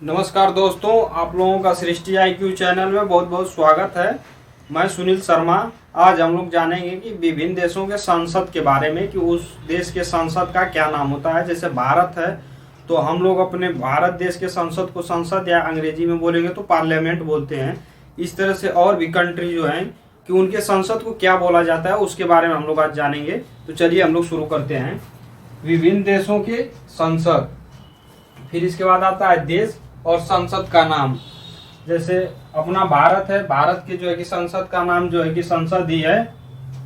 नमस्कार दोस्तों, आप लोगों का सृष्टि IQ चैनल में बहुत बहुत स्वागत है। मैं सुनील शर्मा। आज हम लोग जानेंगे कि विभिन्न देशों के संसद के बारे में कि उस देश के संसद का क्या नाम होता है। जैसे भारत है तो हम लोग अपने भारत देश के संसद को संसद या अंग्रेजी में बोलेंगे तो पार्लियामेंट बोलते हैं। इस तरह से और भी कंट्री जो हैं कि उनके संसद को क्या बोला जाता है उसके बारे में हम लोग आज जानेंगे। तो चलिए हम लोग शुरू करते हैं। विभिन्न देशों के संसद, फिर इसके बाद आता है देश और संसद का नाम। जैसे अपना भारत है, भारत के जो है कि संसद का नाम जो है कि संसद ही है।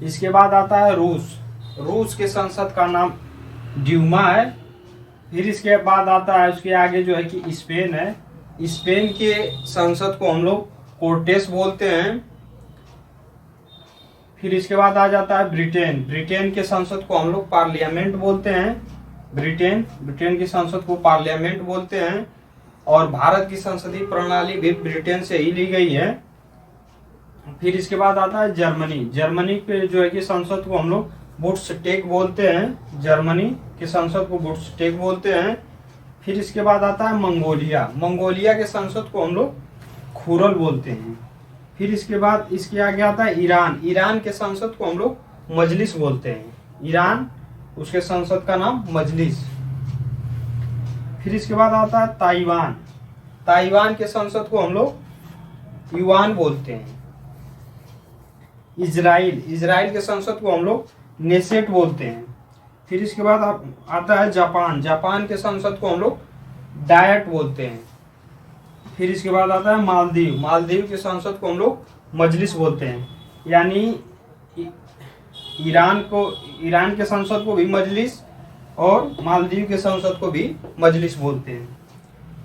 इसके बाद आता है रूस, रूस के संसद का नाम ड्यूमा है। फिर इसके बाद आता है उसके आगे जो है कि स्पेन है, स्पेन के संसद को हम लोग कोर्टेस बोलते हैं। फिर इसके बाद आ जाता है ब्रिटेन, ब्रिटेन के संसद को हम लोग पार्लियामेंट बोलते हैं। ब्रिटेन की संसद को पार्लियामेंट बोलते हैं। और भारत की संसदीय प्रणाली भी ब्रिटेन से ही ली गई है। फिर इसके बाद आता है जर्मनी, जर्मनी के जो है कि संसद को हम लोग बुंडस्टैग बोलते हैं। जर्मनी के संसद को बुंडस्टैग बोलते हैं। फिर इसके बाद आता है मंगोलिया, मंगोलिया के संसद को हम लोग खुरल बोलते हैं। फिर इसके बाद इसके आगे आता है ईरान, ईरान के संसद को हम लोग मजलिस बोलते हैं। ईरान, उसके संसद का नाम मजलिस। फिर इसके बाद आता है ताइवान, ताइवान के संसद को हम लोग युआन बोलते हैं। इजराइल, इजराइल के संसद को हम लोग नेसेट बोलते हैं। फिर इसके बाद आता है जापान, जापान के संसद को हम लोग डायट बोलते हैं। फिर इसके बाद आता है मालदीव, मालदीव के संसद को हम लोग मजलिस बोलते हैं। यानी ईरान के संसद को भी मजलिस और मालदीव के संसद को भी मजलिस बोलते हैं।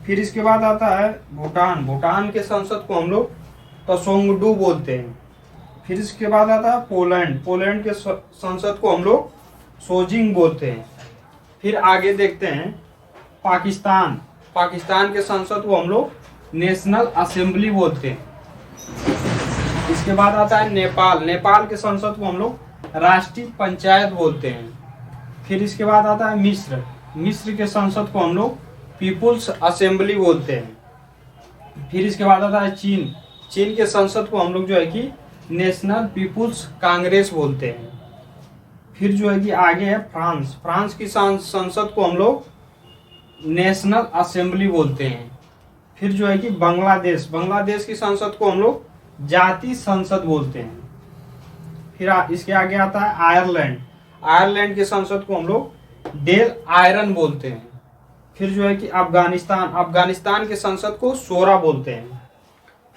फिर इसके बाद आता है भूटान, भूटान के संसद को हम लोग त्सोंगडू बोलते हैं। फिर इसके बाद आता है पोलैंड, पोलैंड के संसद को हम लोग सोजिंग बोलते हैं। फिर आगे देखते हैं पाकिस्तान, पाकिस्तान के संसद को हम लोग नेशनल असेंबली बोलते हैं। इसके बाद आता है नेपाल, नेपाल के संसद को हम लोग राष्ट्रीय पंचायत बोलते हैं। फिर इसके बाद आता है मिस्र, मिस्र के संसद को हम लोग पीपुल्स असेंबली बोलते हैं। फिर इसके बाद आता है चीन, चीन के संसद को हम लोग जो है कि नेशनल पीपुल्स कांग्रेस बोलते हैं। फिर जो है कि आगे है फ्रांस, फ्रांस की संसद को हम लोग नेशनल असेंबली बोलते हैं। फिर जो है कि बांग्लादेश, बांग्लादेश की संसद को हम लोग जातीय संसद बोलते हैं। फिर इसके आगे आता है आयरलैंड, आयरलैंड के संसद को हम लोग डेल आयरन बोलते हैं। फिर जो है कि अफगानिस्तान, अफगानिस्तान के संसद को शोरा बोलते हैं।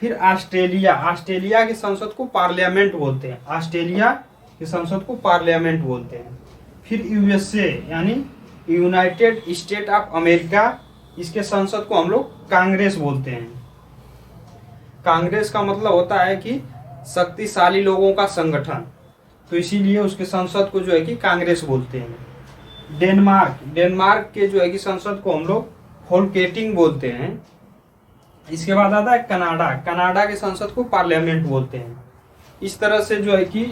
फिर ऑस्ट्रेलिया, ऑस्ट्रेलिया के संसद को पार्लियामेंट बोलते हैं, ऑस्ट्रेलिया के संसद को पार्लियामेंट बोलते हैं। फिर यूएसए यानी यूनाइटेड स्टेट ऑफ अमेरिका, इसके संसद को हम लोग कांग्रेस बोलते हैं। कांग्रेस का मतलब होता है कि शक्तिशाली लोगों का संगठन, तो इसीलिए उसके संसद को जो है कि कांग्रेस बोलते हैं। डेनमार्क, डेनमार्क के जो है कि संसद को हम लोग फोल्केटिंग बोलते हैं। इसके बाद आता है कनाडा, कनाडा के संसद को पार्लियामेंट बोलते हैं। इस तरह से जो है कि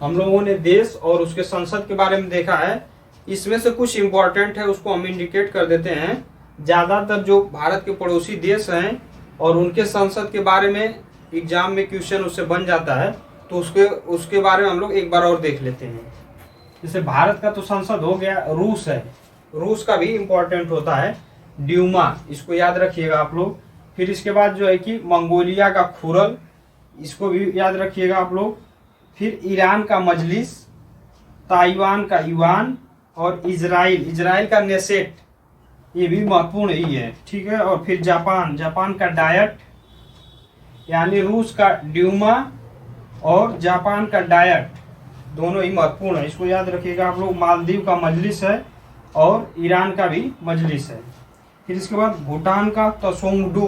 हम लोगों ने देश और उसके संसद के बारे में देखा है। इसमें से कुछ इंपॉर्टेंट है उसको हम इंडिकेट कर देते हैं। ज़्यादातर जो भारत के पड़ोसी देश हैं और उनके संसद के बारे में एग्जाम में क्वेश्चन उससे बन जाता है, तो उसके बारे में हम लोग एक बार और देख लेते हैं। जैसे भारत का तो संसद हो गया, रूस है, रूस का भी इम्पोर्टेंट होता है ड्यूमा, इसको याद रखिएगा आप लोग। फिर इसके बाद जो है कि मंगोलिया का खुरल, इसको भी याद रखिएगा आप लोग। फिर ईरान का मजलिस, ताइवान का युआन और इजराइल, इजराइल का नेसेट, ये भी महत्वपूर्ण ही है, ठीक है। और फिर जापान, जापान का डायट, यानी रूस का ड्यूमा और जापान का डायट, दोनों ही महत्वपूर्ण है, इसको याद रखिएगा आप लोग। मालदीव का मजलिस है और ईरान का भी मजलिस है। फिर इसके बाद भूटान का त्सोंगडू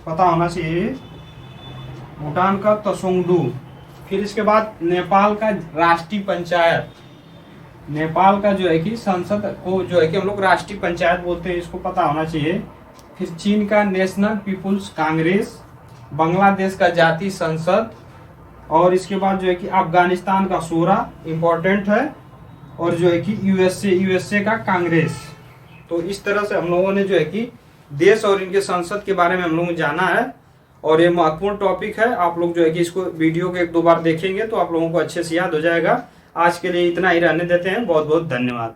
पता होना चाहिए, भूटान का त्सोंगडू। फिर इसके बाद नेपाल का राष्ट्रीय पंचायत, नेपाल का जो है कि संसद को जो है कि हम लोग राष्ट्रीय पंचायत बोलते हैं, इसको पता होना चाहिए। फिर चीन का नेशनल पीपुल्स कांग्रेस, बांग्लादेश का जातीय संसद, और इसके बाद जो है कि अफगानिस्तान का शूरा इम्पोर्टेंट है, और जो है कि यूएसए का कांग्रेस। तो इस तरह से हम लोगों ने जो है कि देश और इनके संसद के बारे में हम लोगों ने जाना है, और ये महत्वपूर्ण टॉपिक है। आप लोग जो है कि इसको वीडियो को 1-2 बार देखेंगे तो आप लोगों को अच्छे से याद हो जाएगा। आज के लिए इतना ही रहने देते हैं। बहुत बहुत धन्यवाद।